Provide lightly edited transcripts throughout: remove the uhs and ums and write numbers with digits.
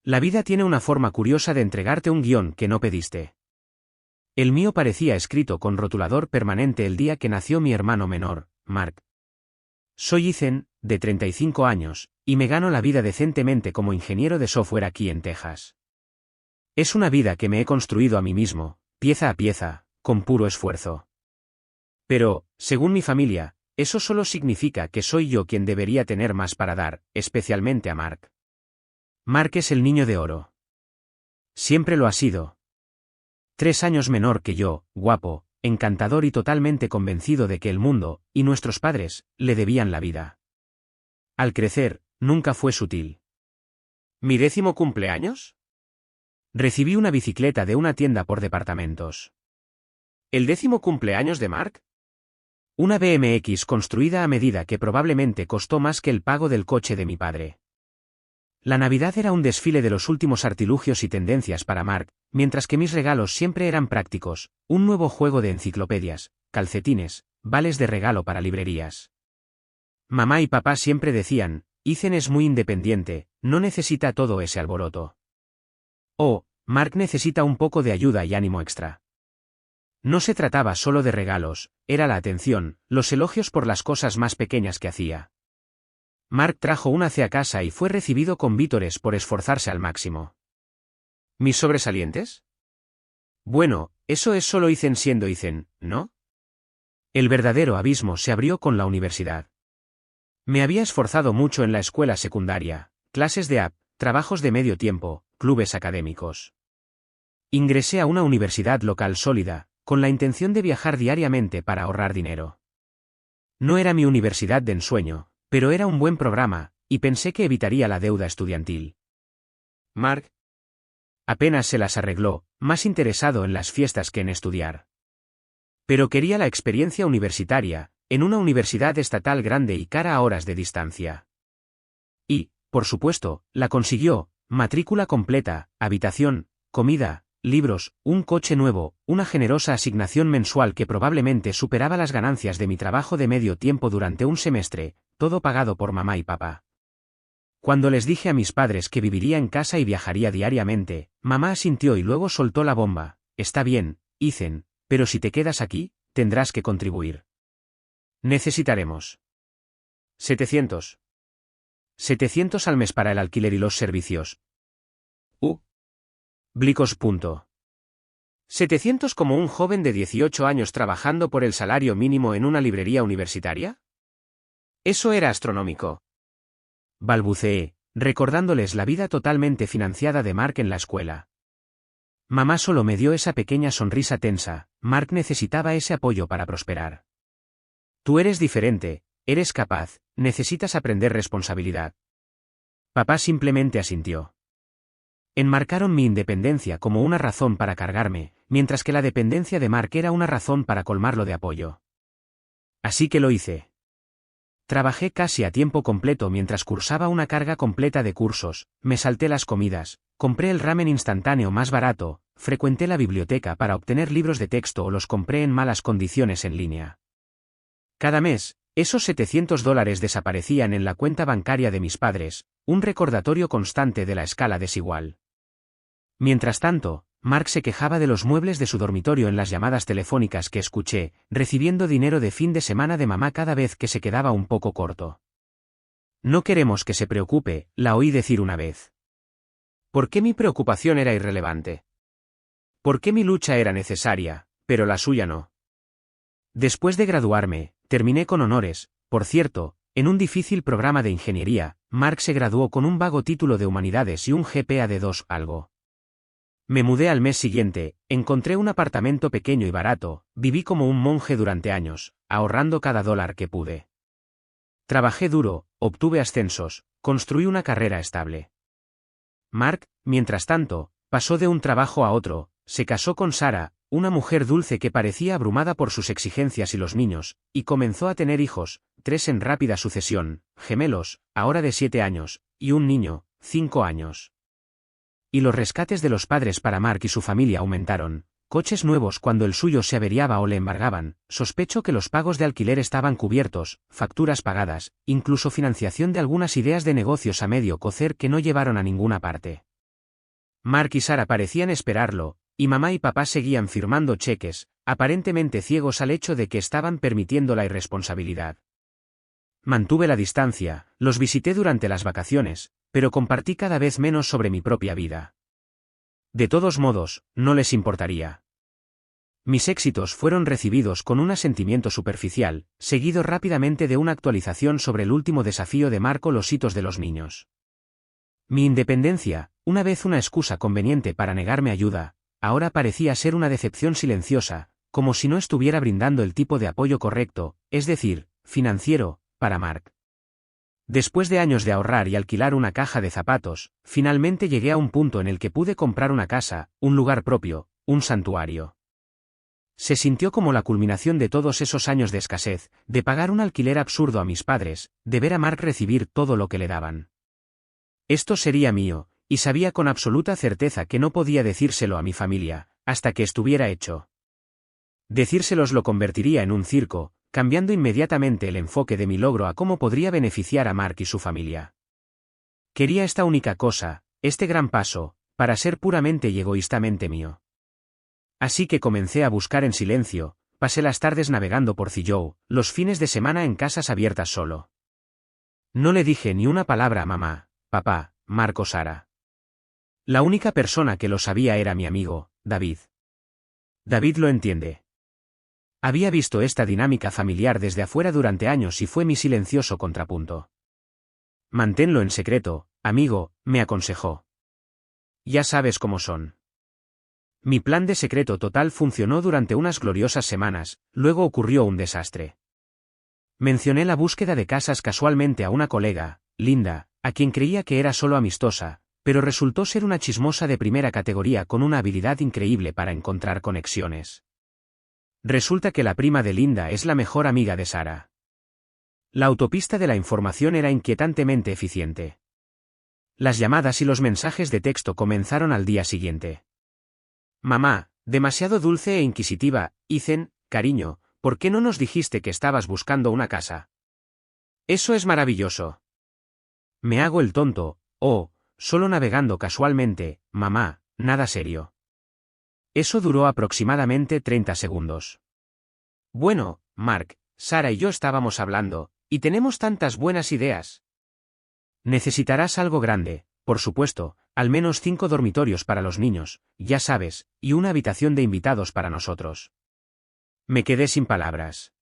La vida tiene una forma curiosa de entregarte un guión que no pediste. El mío parecía escrito con rotulador permanente el día que nació mi hermano menor, Mark. Soy Ethan, de 35 años, y me gano la vida decentemente como ingeniero de software aquí en Texas. Es una vida que me he construido a mí mismo, pieza a pieza, con puro esfuerzo. Pero, según mi familia, eso solo significa que soy yo quien debería tener más para dar, especialmente a Mark. Mark es el niño de oro. Siempre lo ha sido. 3 años menor que yo, guapo, encantador y totalmente convencido de que el mundo, y nuestros padres, le debían la vida. Al crecer, nunca fue sutil. ¿Mi 10º cumpleaños? Recibí una bicicleta de una tienda por departamentos. ¿El 10º cumpleaños de Mark? Una BMX construida a medida que probablemente costó más que el pago del coche de mi padre. La Navidad era un desfile de los últimos artilugios y tendencias para Mark, mientras que mis regalos siempre eran prácticos, un nuevo juego de enciclopedias, calcetines, vales de regalo para librerías. Mamá y papá siempre decían, Ethan es muy independiente, no necesita todo ese alboroto. Oh, Mark necesita un poco de ayuda y ánimo extra. No se trataba solo de regalos, era la atención, los elogios por las cosas más pequeñas que hacía. Mark trajo una C a casa y fue recibido con vítores por esforzarse al máximo. ¿Mis sobresalientes? Bueno, eso es solo Ethan siendo Ethan, ¿no? El verdadero abismo se abrió con la universidad. Me había esforzado mucho en la escuela secundaria, clases de AP, trabajos de medio tiempo, clubes académicos. Ingresé a una universidad local sólida, con la intención de viajar diariamente para ahorrar dinero. No era mi universidad de ensueño, pero era un buen programa, y pensé que evitaría la deuda estudiantil. Mark. Apenas se las arregló, más interesado en las fiestas que en estudiar. Pero quería la experiencia universitaria, en una universidad estatal grande y cara a horas de distancia. Y, por supuesto, la consiguió, matrícula completa, habitación, comida, libros, un coche nuevo, una generosa asignación mensual que probablemente superaba las ganancias de mi trabajo de medio tiempo durante un semestre, todo pagado por mamá y papá. Cuando les dije a mis padres que viviría en casa y viajaría diariamente, mamá asintió y luego soltó la bomba, está bien, Ethan, pero si te quedas aquí, tendrás que contribuir. Necesitaremos 700. 700 al mes para el alquiler y los servicios. Blicos. 700 como un joven de 18 años trabajando por el salario mínimo en una librería universitaria. Eso era astronómico. Balbuceé, recordándoles la vida totalmente financiada de Mark en la escuela. Mamá solo me dio esa pequeña sonrisa tensa, Mark necesitaba ese apoyo para prosperar. Tú eres diferente, eres capaz, necesitas aprender responsabilidad. Papá simplemente asintió. Enmarcaron mi independencia como una razón para cargarme, mientras que la dependencia de Mark era una razón para colmarlo de apoyo. Así que lo hice. Trabajé casi a tiempo completo mientras cursaba una carga completa de cursos, me salté las comidas, compré el ramen instantáneo más barato, frecuenté la biblioteca para obtener libros de texto o los compré en malas condiciones en línea. Cada mes, esos $700 desaparecían en la cuenta bancaria de mis padres, un recordatorio constante de la escala desigual. Mientras tanto, Mark se quejaba de los muebles de su dormitorio en las llamadas telefónicas que escuché, recibiendo dinero de fin de semana de mamá cada vez que se quedaba un poco corto. No queremos que se preocupe, la oí decir una vez. ¿Por qué mi preocupación era irrelevante? ¿Por qué mi lucha era necesaria, pero la suya no? Después de graduarme, terminé con honores, por cierto, en un difícil programa de ingeniería. Mark se graduó con un vago título de humanidades y un GPA de 2 algo. Me mudé al mes siguiente, encontré un apartamento pequeño y barato, viví como un monje durante años, ahorrando cada dólar que pude. Trabajé duro, obtuve ascensos, construí una carrera estable. Mark, mientras tanto, pasó de un trabajo a otro, se casó con Sarah, una mujer dulce que parecía abrumada por sus exigencias y los niños, y comenzó a tener hijos, 3 en rápida sucesión, gemelos, ahora de 7 años, y un niño, 5 años. Y los rescates de los padres para Mark y su familia aumentaron, coches nuevos cuando el suyo se averiaba o le embargaban, sospecho que los pagos de alquiler estaban cubiertos, facturas pagadas, incluso financiación de algunas ideas de negocios a medio cocer que no llevaron a ninguna parte. Mark y Sara parecían esperarlo, y mamá y papá seguían firmando cheques, aparentemente ciegos al hecho de que estaban permitiendo la irresponsabilidad. Mantuve la distancia, los visité durante las vacaciones, pero compartí cada vez menos sobre mi propia vida. De todos modos, no les importaría. Mis éxitos fueron recibidos con un asentimiento superficial, seguido rápidamente de una actualización sobre el último desafío de Mark o los hitos de los niños. Mi independencia, una vez una excusa conveniente para negarme ayuda, ahora parecía ser una decepción silenciosa, como si no estuviera brindando el tipo de apoyo correcto, es decir, financiero, para Mark. Después de años de ahorrar y alquilar una caja de zapatos, finalmente llegué a un punto en el que pude comprar una casa, un lugar propio, un santuario. Se sintió como la culminación de todos esos años de escasez, de pagar un alquiler absurdo a mis padres, de ver a Mark recibir todo lo que le daban. Esto sería mío, y sabía con absoluta certeza que no podía decírselo a mi familia, hasta que estuviera hecho. Decírselos lo convertiría en un circo, cambiando inmediatamente el enfoque de mi logro a cómo podría beneficiar a Mark y su familia. Quería esta única cosa, este gran paso, para ser puramente y egoístamente mío. Así que comencé a buscar en silencio, pasé las tardes navegando por Zillow, los fines de semana en casas abiertas solo. No le dije ni una palabra a mamá, papá, Mark o Sara. La única persona que lo sabía era mi amigo, David. David lo entiende. Había visto esta dinámica familiar desde afuera durante años y fue mi silencioso contrapunto. Manténlo en secreto, amigo, me aconsejó. Ya sabes cómo son. Mi plan de secreto total funcionó durante unas gloriosas semanas, luego ocurrió un desastre. Mencioné la búsqueda de casas casualmente a una colega, Linda, a quien creía que era solo amistosa, pero resultó ser una chismosa de primera categoría con una habilidad increíble para encontrar conexiones. Resulta que la prima de Linda es la mejor amiga de Sara. La autopista de la información era inquietantemente eficiente. Las llamadas y los mensajes de texto comenzaron al día siguiente. Mamá, demasiado dulce e inquisitiva, Ethan, cariño, ¿por qué no nos dijiste que estabas buscando una casa? Eso es maravilloso. Me hago el tonto, solo navegando casualmente, mamá, nada serio. Eso duró aproximadamente 30 segundos. Bueno, Mark, Sara y yo estábamos hablando, y tenemos tantas buenas ideas. Necesitarás algo grande, por supuesto, al menos 5 dormitorios para los niños, ya sabes, y una habitación de invitados para nosotros. Me quedé sin palabras.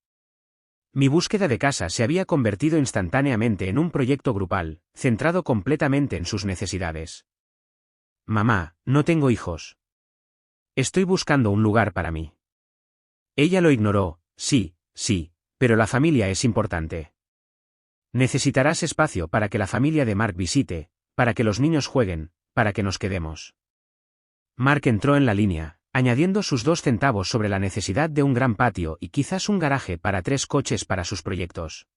Mi búsqueda de casa se había convertido instantáneamente en un proyecto grupal, centrado completamente en sus necesidades. Mamá, no tengo hijos. Estoy buscando un lugar para mí. Ella lo ignoró, sí, pero la familia es importante. Necesitarás espacio para que la familia de Mark visite, para que los niños jueguen, para que nos quedemos. Mark entró en la línea, añadiendo sus 2 centavos sobre la necesidad de un gran patio y quizás un garaje para 3 coches para sus proyectos.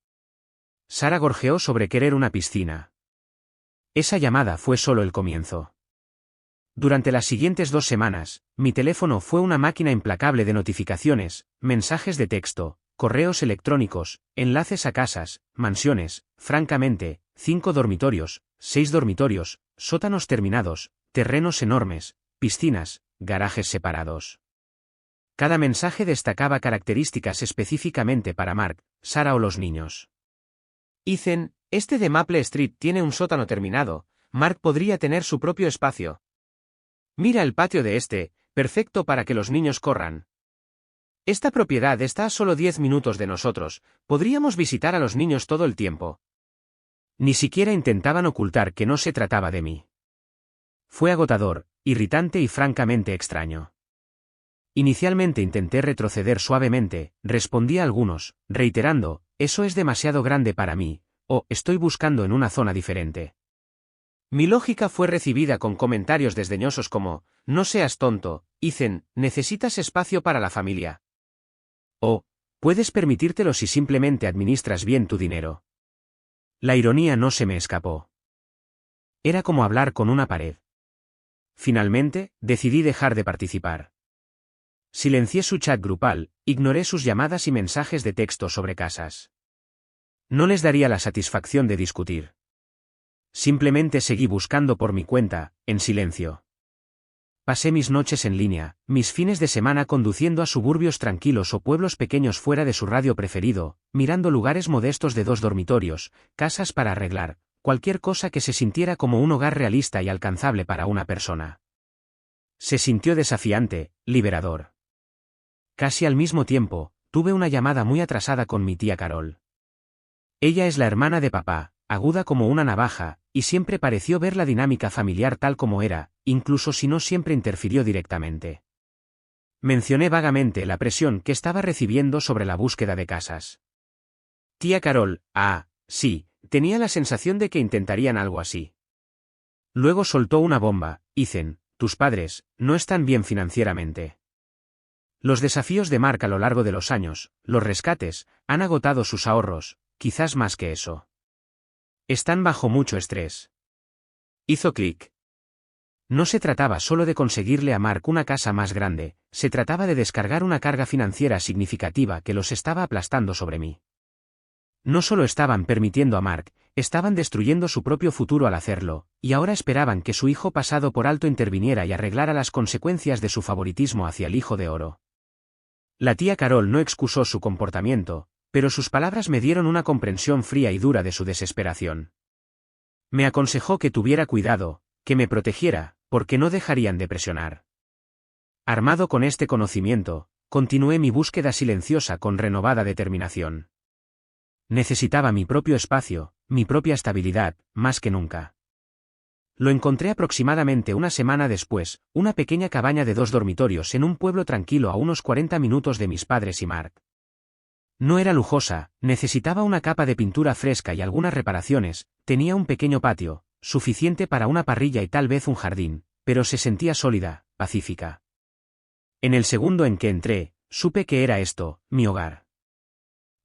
Sara gorjeó sobre querer una piscina. Esa llamada fue solo el comienzo. Durante las siguientes 2 semanas, mi teléfono fue una máquina implacable de notificaciones, mensajes de texto, correos electrónicos, enlaces a casas, mansiones, francamente, 5 dormitorios, 6 dormitorios, sótanos terminados, terrenos enormes, piscinas, garajes separados. Cada mensaje destacaba características específicamente para Mark, Sara o los niños. Ethan, este de Maple Street tiene un sótano terminado, Mark podría tener su propio espacio. Mira el patio de este, perfecto para que los niños corran. Esta propiedad está a solo 10 minutos de nosotros, podríamos visitar a los niños todo el tiempo. Ni siquiera intentaban ocultar que no se trataba de mí. Fue agotador, irritante y francamente extraño. Inicialmente intenté retroceder suavemente, respondí a algunos, reiterando, eso es demasiado grande para mí, o estoy buscando en una zona diferente. Mi lógica fue recibida con comentarios desdeñosos como, no seas tonto, Ethan, necesitas espacio para la familia. O, puedes permitírtelo si simplemente administras bien tu dinero. La ironía no se me escapó. Era como hablar con una pared. Finalmente, decidí dejar de participar. Silencié su chat grupal, ignoré sus llamadas y mensajes de texto sobre casas. No les daría la satisfacción de discutir. Simplemente seguí buscando por mi cuenta, en silencio. pasé mis noches en línea, mis fines de semana conduciendo a suburbios tranquilos o pueblos pequeños fuera de su radio preferido, mirando lugares modestos de 2 dormitorios, casas para arreglar, cualquier cosa que se sintiera como un hogar realista y alcanzable para una persona. Se sintió desafiante, liberador. Casi al mismo tiempo, tuve una llamada muy atrasada con mi tía Carol. Ella es la hermana de papá, aguda como una navaja, y siempre pareció ver la dinámica familiar tal como era, incluso si no siempre interfirió directamente. Mencioné vagamente la presión que estaba recibiendo sobre la búsqueda de casas. Tía Carol, sí, tenía la sensación de que intentarían algo así. Luego soltó una bomba. Ethan, tus padres, no están bien financieramente. Los desafíos de Mark a lo largo de los años, los rescates, han agotado sus ahorros, quizás más que eso. Están bajo mucho estrés. Hizo clic. No se trataba solo de conseguirle a Mark una casa más grande, se trataba de descargar una carga financiera significativa que los estaba aplastando sobre mí. No solo estaban permitiendo a Mark, estaban destruyendo su propio futuro al hacerlo, y ahora esperaban que su hijo pasado por alto interviniera y arreglara las consecuencias de su favoritismo hacia el hijo de oro. La tía Carol no excusó su comportamiento, pero sus palabras me dieron una comprensión fría y dura de su desesperación. Me aconsejó que tuviera cuidado, que me protegiera, porque no dejarían de presionar. Armado con este conocimiento, continué mi búsqueda silenciosa con renovada determinación. Necesitaba mi propio espacio, mi propia estabilidad, más que nunca. Lo encontré aproximadamente una semana después, una pequeña cabaña de 2 dormitorios en un pueblo tranquilo a unos 40 minutos de mis padres y Mark. No era lujosa, necesitaba una capa de pintura fresca y algunas reparaciones, tenía un pequeño patio, suficiente para una parrilla y tal vez un jardín, pero se sentía sólida, pacífica. En el segundo en que entré, supe que era esto, mi hogar.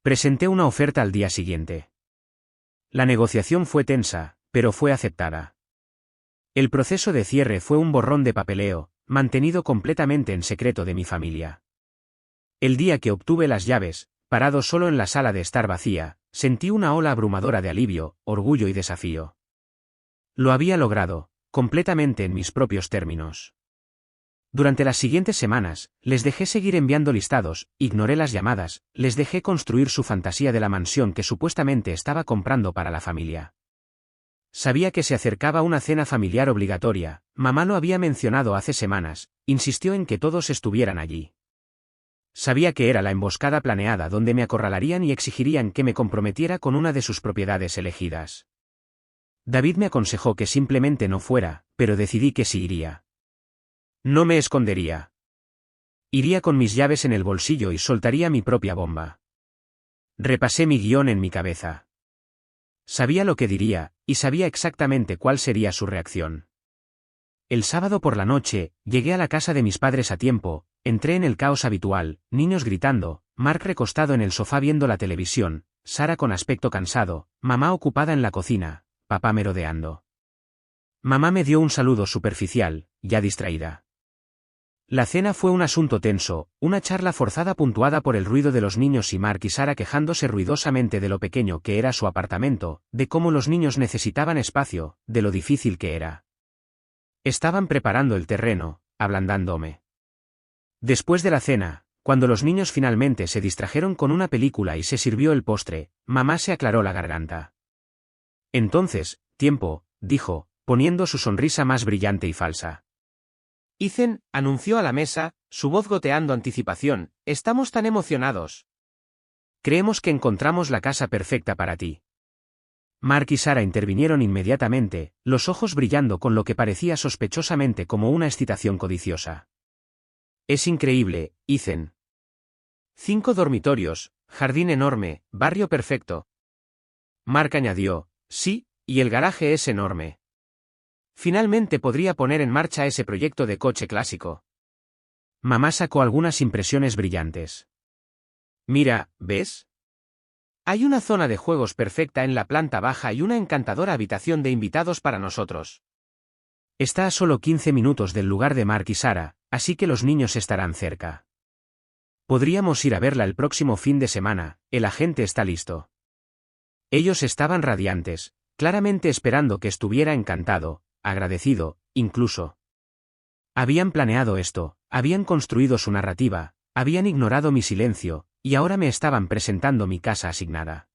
Presenté una oferta al día siguiente. La negociación fue tensa, pero fue aceptada. El proceso de cierre fue un borrón de papeleo, mantenido completamente en secreto de mi familia. El día que obtuve las llaves, parado solo en la sala de estar vacía, sentí una ola abrumadora de alivio, orgullo y desafío. Lo había logrado, completamente en mis propios términos. Durante las siguientes semanas, les dejé seguir enviando listados, ignoré las llamadas, les dejé construir su fantasía de la mansión que supuestamente estaba comprando para la familia. Sabía que se acercaba una cena familiar obligatoria, mamá lo había mencionado hace semanas, insistió en que todos estuvieran allí. Sabía que era la emboscada planeada donde me acorralarían y exigirían que me comprometiera con una de sus propiedades elegidas. David me aconsejó que simplemente no fuera, pero decidí que sí iría. No me escondería. Iría con mis llaves en el bolsillo y soltaría mi propia bomba. Repasé mi guión en mi cabeza. Sabía lo que diría, y sabía exactamente cuál sería su reacción. El sábado por la noche, llegué a la casa de mis padres a tiempo, entré en el caos habitual, niños gritando, Mark recostado en el sofá viendo la televisión, Sara con aspecto cansado, mamá ocupada en la cocina, papá merodeando. Mamá me dio un saludo superficial, ya distraída. La cena fue un asunto tenso, una charla forzada puntuada por el ruido de los niños y Mark y Sara quejándose ruidosamente de lo pequeño que era su apartamento, de cómo los niños necesitaban espacio, de lo difícil que era. Estaban preparando el terreno, ablandándome. Después de la cena, cuando los niños finalmente se distrajeron con una película y se sirvió el postre, mamá se aclaró la garganta. Entonces, tiempo, dijo, poniendo su sonrisa más brillante y falsa. Ethan, anunció a la mesa, su voz goteando anticipación, estamos tan emocionados. Creemos que encontramos la casa perfecta para ti. Mark y Sara intervinieron inmediatamente, los ojos brillando con lo que parecía sospechosamente como una excitación codiciosa. Es increíble, Ethan. 5 dormitorios, jardín enorme, barrio perfecto. Mark añadió, sí, y el garaje es enorme. Finalmente podría poner en marcha ese proyecto de coche clásico. Mamá sacó algunas impresiones brillantes. Mira, ¿ves? Hay una zona de juegos perfecta en la planta baja y una encantadora habitación de invitados para nosotros. Está a solo 15 minutos del lugar de Mark y Sara, así que los niños estarán cerca. Podríamos ir a verla el próximo fin de semana, el agente está listo. Ellos estaban radiantes, claramente esperando que estuviera encantado, agradecido, incluso. Habían planeado esto, habían construido su narrativa, habían ignorado mi silencio, y ahora me estaban presentando mi casa asignada.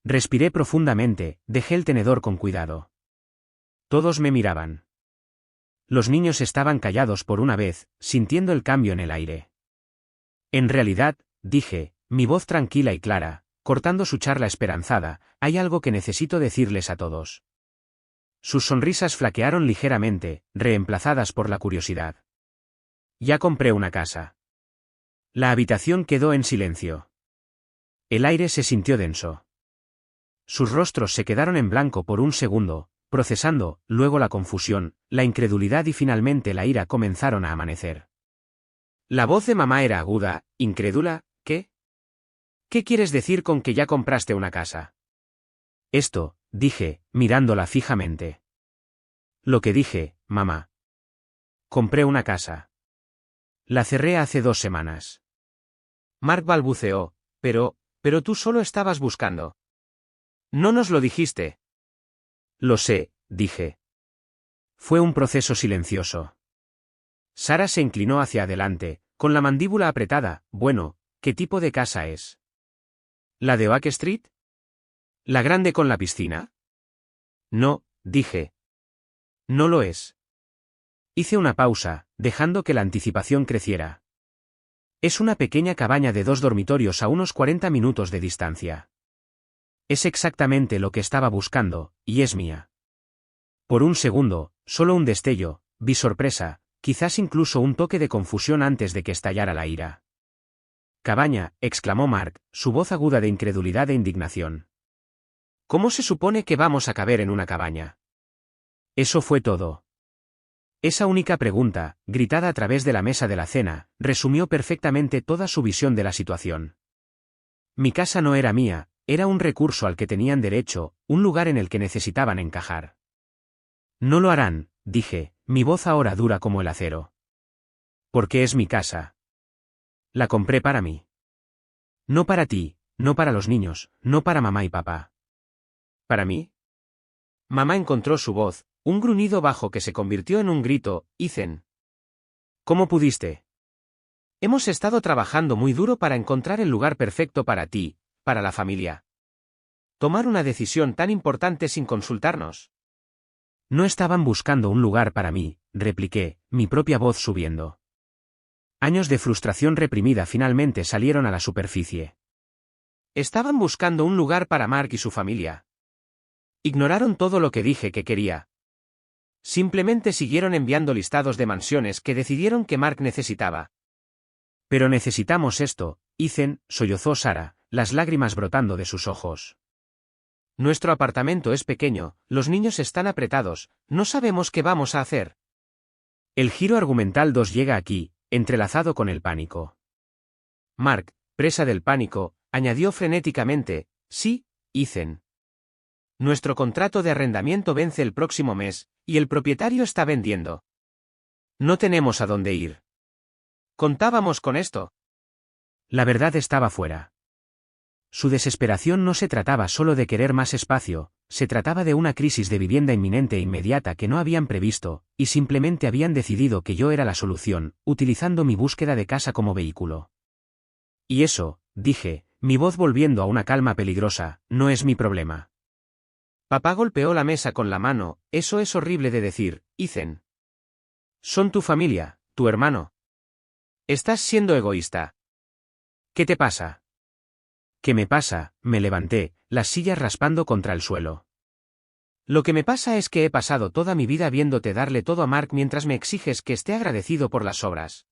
Respiré profundamente, dejé el tenedor con cuidado. Todos me miraban. Los niños estaban callados por una vez, sintiendo el cambio en el aire. En realidad, dije, mi voz tranquila y clara, cortando su charla esperanzada, hay algo que necesito decirles a todos. Sus sonrisas flaquearon ligeramente, reemplazadas por la curiosidad. Ya compré una casa. La habitación quedó en silencio. El aire se sintió denso. Sus rostros se quedaron en blanco por un segundo, procesando, luego la confusión, la incredulidad y finalmente la ira comenzaron a amanecer. La voz de mamá era aguda, incrédula. ¿Qué? ¿Qué quieres decir con que ya compraste una casa? Esto, dije, mirándola fijamente. Lo que dije, mamá. Compré una casa. La cerré hace 2 semanas. Mark balbuceó, pero tú solo estabas buscando. No nos lo dijiste. Lo sé, dije. Fue un proceso silencioso. Sara se inclinó hacia adelante, con la mandíbula apretada. Bueno, ¿qué tipo de casa es? ¿La de Oak Street? ¿La grande con la piscina? No, dije. No lo es. Hice una pausa, dejando que la anticipación creciera. Es una pequeña cabaña de 2 dormitorios a unos 40 minutos de distancia. Es exactamente lo que estaba buscando, y es mía. Por un segundo, solo un destello, vi sorpresa, quizás incluso un toque de confusión antes de que estallara la ira. Cabaña, exclamó Mark, su voz aguda de incredulidad e indignación. ¿Cómo se supone que vamos a caber en una cabaña? Eso fue todo. Esa única pregunta, gritada a través de la mesa de la cena, resumió perfectamente toda su visión de la situación. Mi casa no era mía, era un recurso al que tenían derecho, un lugar en el que necesitaban encajar. No lo harán, dije, mi voz ahora dura como el acero. Porque es mi casa. La compré para mí. No para ti, no para los niños, no para mamá y papá. ¿Para mí? Mamá encontró su voz, un gruñido bajo que se convirtió en un grito. Ethan. ¿Cómo pudiste? Hemos estado trabajando muy duro para encontrar el lugar perfecto para ti, para la familia. Tomar una decisión tan importante sin consultarnos. No estaban buscando un lugar para mí, repliqué, mi propia voz subiendo. Años de frustración reprimida finalmente salieron a la superficie. Estaban buscando un lugar para Mark y su familia. Ignoraron todo lo que dije que quería. Simplemente siguieron enviando listados de mansiones que decidieron que Mark necesitaba. Pero necesitamos esto, Ethan, sollozó Sara, las lágrimas brotando de sus ojos. Nuestro apartamento es pequeño, los niños están apretados, no sabemos qué vamos a hacer. El giro argumental 2 llega aquí, entrelazado con el pánico. Mark, presa del pánico, añadió frenéticamente, sí, Ethan. Nuestro contrato de arrendamiento vence el próximo mes, y el propietario está vendiendo. No tenemos a dónde ir. Contábamos con esto. La verdad estaba fuera. Su desesperación no se trataba solo de querer más espacio, se trataba de una crisis de vivienda inminente e inmediata que no habían previsto, y simplemente habían decidido que yo era la solución, utilizando mi búsqueda de casa como vehículo. Y eso, dije, mi voz volviendo a una calma peligrosa, no es mi problema. Papá golpeó la mesa con la mano. Eso es horrible de decir, Ethan. Son tu familia, tu hermano. Estás siendo egoísta. ¿Qué te pasa? ¿Qué me pasa? Me levanté, las sillas raspando contra el suelo. Lo que me pasa es que he pasado toda mi vida viéndote darle todo a Mark mientras me exiges que esté agradecido por las obras.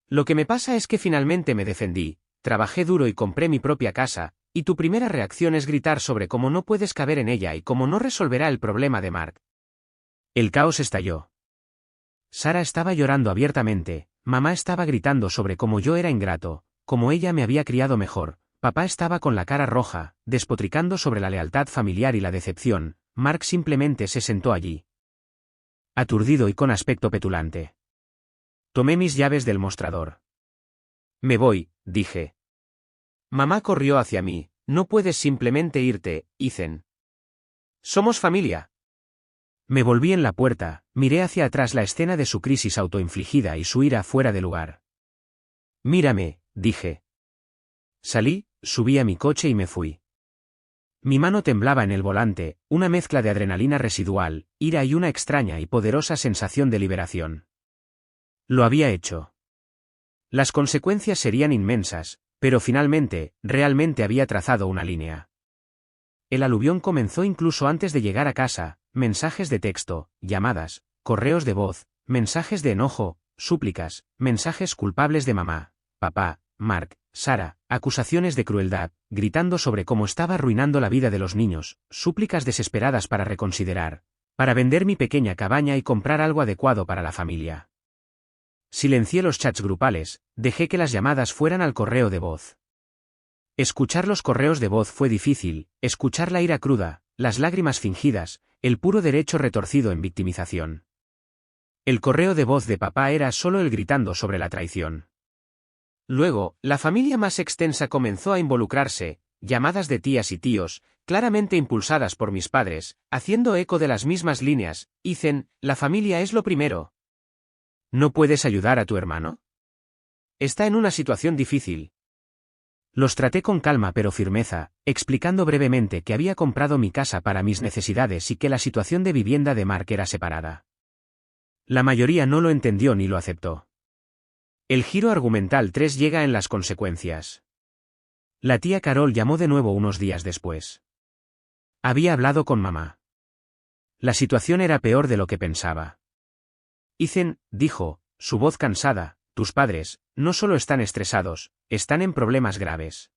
Lo que me pasa es que finalmente me defendí, trabajé duro y compré mi propia casa, y tu primera reacción es gritar sobre cómo no puedes caber en ella y cómo no resolverá el problema de Mark. El caos estalló. Sara estaba llorando abiertamente, mamá estaba gritando sobre cómo yo era ingrato, cómo ella me había criado mejor, papá estaba con la cara roja, despotricando sobre la lealtad familiar y la decepción. Mark simplemente se sentó allí. Aturdido y con aspecto petulante. Tomé mis llaves del mostrador. Me voy, dije. Mamá corrió hacia mí. No puedes simplemente irte, Ethan. Somos familia. Me volví en la puerta, miré hacia atrás la escena de su crisis autoinfligida y su ira fuera de lugar. Mírame, dije. Salí, subí a mi coche y me fui. Mi mano temblaba en el volante, una mezcla de adrenalina residual, ira y una extraña y poderosa sensación de liberación. Lo había hecho. Las consecuencias serían inmensas, pero finalmente, realmente había trazado una línea. El aluvión comenzó incluso antes de llegar a casa, mensajes de texto, llamadas, correos de voz, mensajes de enojo, súplicas, mensajes culpables de mamá, papá, Mark, Sara, acusaciones de crueldad, gritando sobre cómo estaba arruinando la vida de los niños, súplicas desesperadas para reconsiderar, para vender mi pequeña cabaña y comprar algo adecuado para la familia. Silencié los chats grupales, dejé que las llamadas fueran al correo de voz. Escuchar los correos de voz fue difícil, escuchar la ira cruda, las lágrimas fingidas, el puro derecho retorcido en victimización. El correo de voz de papá era solo él gritando sobre la traición. Luego, la familia más extensa comenzó a involucrarse, llamadas de tías y tíos, claramente impulsadas por mis padres, haciendo eco de las mismas líneas. Ethan, la familia es lo primero. ¿No puedes ayudar a tu hermano? Está en una situación difícil. Los traté con calma pero firmeza, explicando brevemente que había comprado mi casa para mis necesidades y que la situación de vivienda de Mark era separada. La mayoría no lo entendió ni lo aceptó. El giro argumental 3 llega en las consecuencias. La tía Carol llamó de nuevo unos días después. Había hablado con mamá. La situación era peor de lo que pensaba. Ethan, dijo, su voz cansada, tus padres, no solo están estresados, están en problemas graves.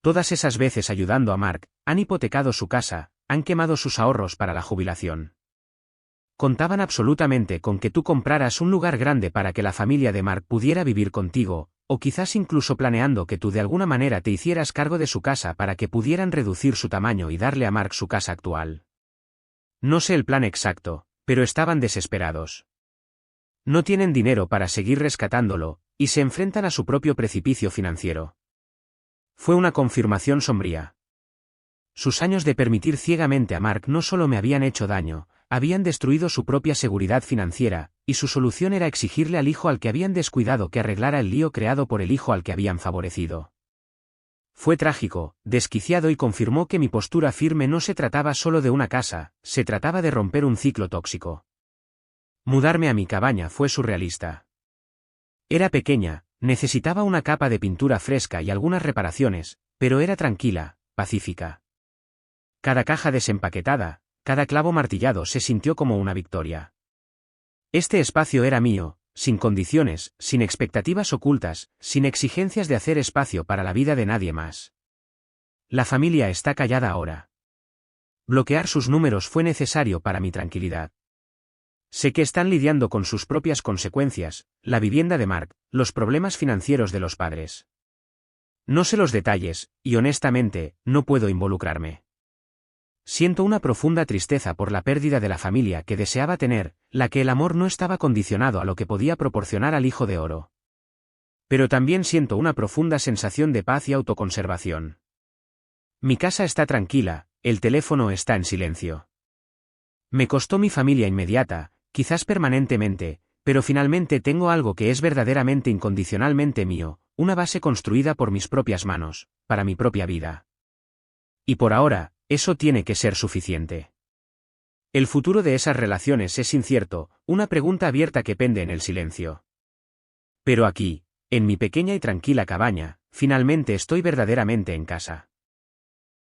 Todas esas veces ayudando a Mark, han hipotecado su casa, han quemado sus ahorros para la jubilación. Contaban absolutamente con que tú compraras un lugar grande para que la familia de Mark pudiera vivir contigo, o quizás incluso planeando que tú de alguna manera te hicieras cargo de su casa para que pudieran reducir su tamaño y darle a Mark su casa actual. No sé el plan exacto, pero estaban desesperados. No tienen dinero para seguir rescatándolo, y se enfrentan a su propio precipicio financiero. Fue una confirmación sombría. Sus años de permitir ciegamente a Mark no solo me habían hecho daño, habían destruido su propia seguridad financiera, y su solución era exigirle al hijo al que habían descuidado que arreglara el lío creado por el hijo al que habían favorecido. Fue trágico, desquiciado y confirmó que mi postura firme no se trataba solo de una casa, se trataba de romper un ciclo tóxico. Mudarme a mi cabaña fue surrealista. Era pequeña, necesitaba una capa de pintura fresca y algunas reparaciones, pero era tranquila, pacífica. Cada caja desempaquetada, cada clavo martillado se sintió como una victoria. Este espacio era mío, sin condiciones, sin expectativas ocultas, sin exigencias de hacer espacio para la vida de nadie más. La familia está callada ahora. Bloquear sus números fue necesario para mi tranquilidad. Sé que están lidiando con sus propias consecuencias, la vivienda de Mark, los problemas financieros de los padres. No sé los detalles, y honestamente, no puedo involucrarme. Siento una profunda tristeza por la pérdida de la familia que deseaba tener, la que el amor no estaba condicionado a lo que podía proporcionar al hijo de oro. Pero también siento una profunda sensación de paz y autoconservación. Mi casa está tranquila, el teléfono está en silencio. Me costó mi familia inmediata, quizás permanentemente, pero finalmente tengo algo que es verdaderamente incondicionalmente mío, una base construida por mis propias manos, para mi propia vida. Y por ahora, eso tiene que ser suficiente. El futuro de esas relaciones es incierto, una pregunta abierta que pende en el silencio. Pero aquí, en mi pequeña y tranquila cabaña, finalmente estoy verdaderamente en casa.